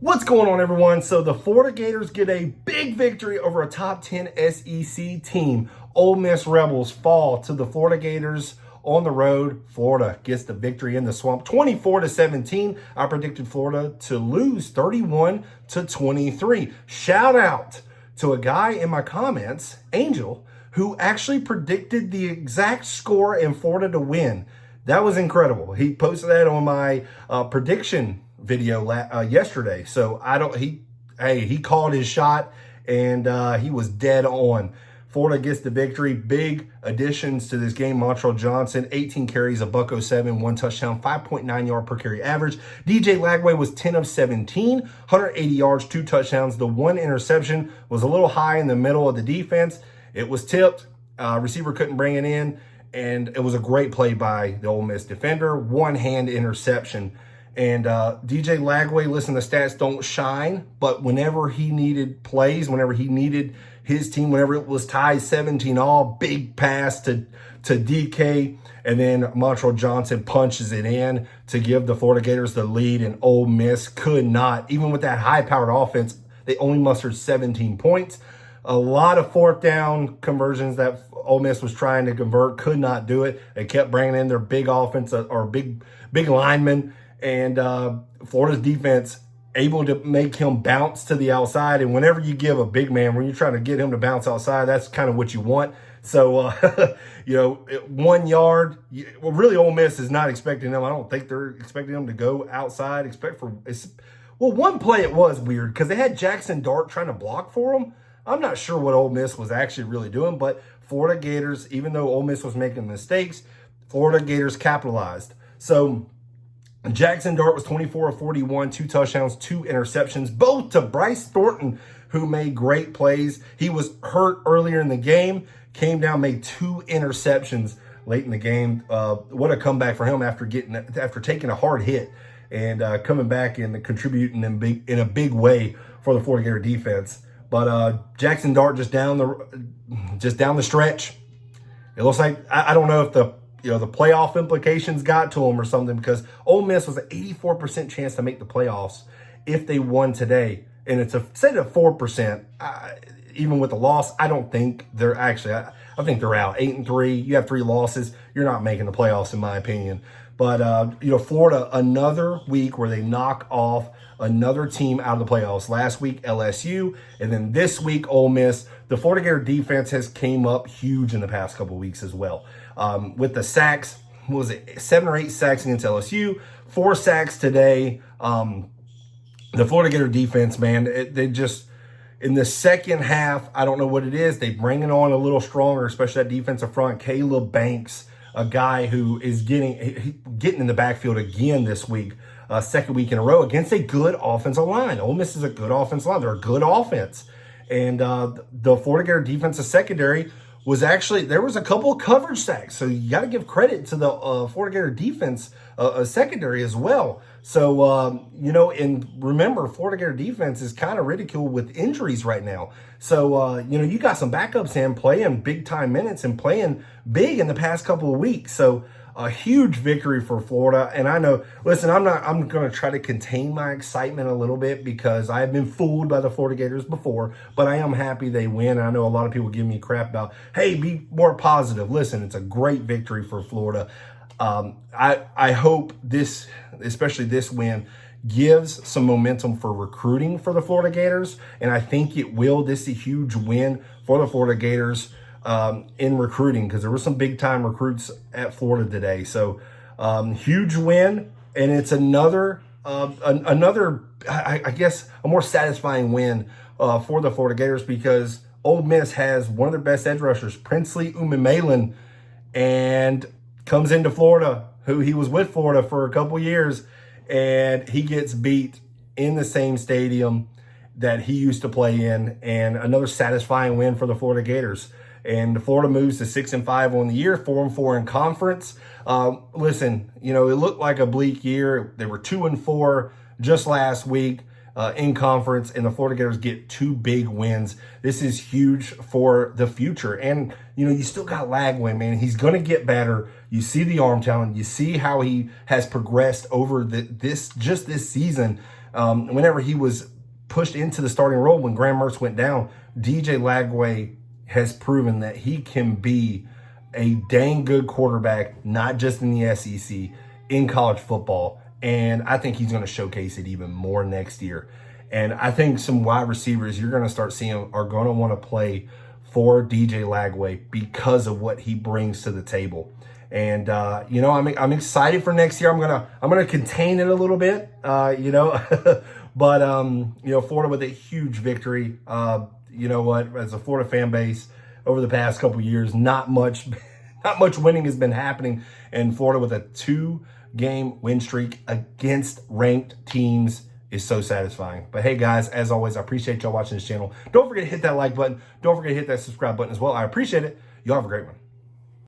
What's going on, everyone? So the Florida Gators get a big victory over a top 10 SEC team. Ole Miss Rebels fall to the Florida Gators on the road. Florida gets the victory in the swamp, 24-17. I predicted Florida to lose 31-23. Shout out to a guy in my comments, Angel, who actually predicted the exact score and Florida to win. That was incredible. He posted that on my prediction video yesterday. So he called his shot and he was dead on. Florida gets the victory. Big additions to this game. Montreal Johnson, 18 carries, a $107, 1 touchdown, 5.9 yard per carry average. DJ Lagway was 10 of 17, 180 yards, 2 touchdowns. The 1 interception was a little high in the middle of the defense. It was tipped. Receiver couldn't bring it in. And it was a great play by the Ole Miss defender. One-hand interception. And DJ Lagway, listen, the stats don't shine, but whenever he needed plays, whenever he needed his team, whenever it was tied 17-all, big pass to DK, and then Montreal Johnson punches it in to give the Florida Gators the lead, and Ole Miss could not. Even with that high-powered offense, they only mustered 17 points. A lot of fourth down conversions that Ole Miss was trying to convert, could not do it. They kept bringing in their big offense or big linemen, and Florida's defense able to make him bounce to the outside. And whenever you give a big man, when you're trying to get him to bounce outside, that's kind of what you want. So, 1 yard, well, really Ole Miss is not expecting them. I don't think they're expecting them to go outside. One play it was weird because they had Jackson Dart trying to block for them. I'm not sure what Ole Miss was actually really doing, but Florida Gators, even though Ole Miss was making mistakes, Florida Gators capitalized. So Jackson Dart was 24 of 41, 2 touchdowns, 2 interceptions, both to Bryce Thornton, who made great plays. He was hurt earlier in the game, came down, made 2 interceptions late in the game. What a comeback for him after taking a hard hit and coming back and contributing in a big way for the Florida Gator defense. But Jackson Dart just down the stretch. It looks like I don't know if the playoff implications got to him or something, because Ole Miss was an 84% chance to make the playoffs if they won today, and it's set at 4%. Even with the loss, I don't think they're actually. I think they're out 8-3. You have 3 losses, you're not making the playoffs, in my opinion. But Florida, another week where they knock off another team out of the playoffs. Last week, LSU, and then this week, Ole Miss. The Florida Gator defense has came up huge in the past couple of weeks as well. With the sacks, 7 or 8 sacks against LSU, 4 sacks today. The Florida Gator defense, man, they just, in the second half, I don't know what it is, they bring it on a little stronger, especially that defensive front. Caleb Banks, a guy who is getting in the backfield again this week. Second week in a row against a good offensive line. Ole Miss is a good offensive line. They're a good offense. And the Florida Gator defensive secondary was actually, there was a couple of coverage sacks. So you got to give credit to the Florida Gator defense secondary as well. So, and remember, Florida Gator defense is kind of ridiculed with injuries right now. So, you got some backups in playing big-time minutes and playing big in the past couple of weeks. So, a huge victory for Florida. And I know, listen, I'm going to try to contain my excitement a little bit because I have been fooled by the Florida Gators before, but I am happy they win. I know a lot of people give me crap about, hey, be more positive. Listen, it's a great victory for Florida. I hope this, especially this win, gives some momentum for recruiting for the Florida Gators. And I think it will. This is a huge win for the Florida Gators in recruiting, because there were some big time recruits at Florida today. So huge win, and it's another I guess a more satisfying win for the Florida Gators, because Ole Miss has one of their best edge rushers, Princely Umemalin, and comes into Florida, who he was with Florida for a couple years, and he gets beat in the same stadium that he used to play in, and another satisfying win for the Florida Gators. And Florida moves to 6-5 on the year, 4-4 in conference. Listen, it looked like a bleak year. They were 2-4 just last week in conference, and the Florida Gators get 2 big wins. This is huge for the future. And, you still got Lagway, man. He's going to get better. You see the arm talent. You see how he has progressed over this season. whenever he was pushed into the starting role when Graham Mertz went down, DJ Lagway has proven that he can be a dang good quarterback, not just in the SEC, in college football. And I think he's going to showcase it even more next year. And I think some wide receivers you're going to start seeing are going to want to play for DJ Lagway because of what he brings to the table. And you know, I'm excited for next year. I'm gonna contain it a little bit, you know, but you know, Florida with a huge victory. You know what? As a Florida fan base over the past couple years, not much winning has been happening in Florida with a 2-game win streak against ranked teams is so satisfying. But hey guys, as always, I appreciate y'all watching this channel. Don't forget to hit that like button. Don't forget to hit that subscribe button as well. I appreciate it. Y'all have a great one.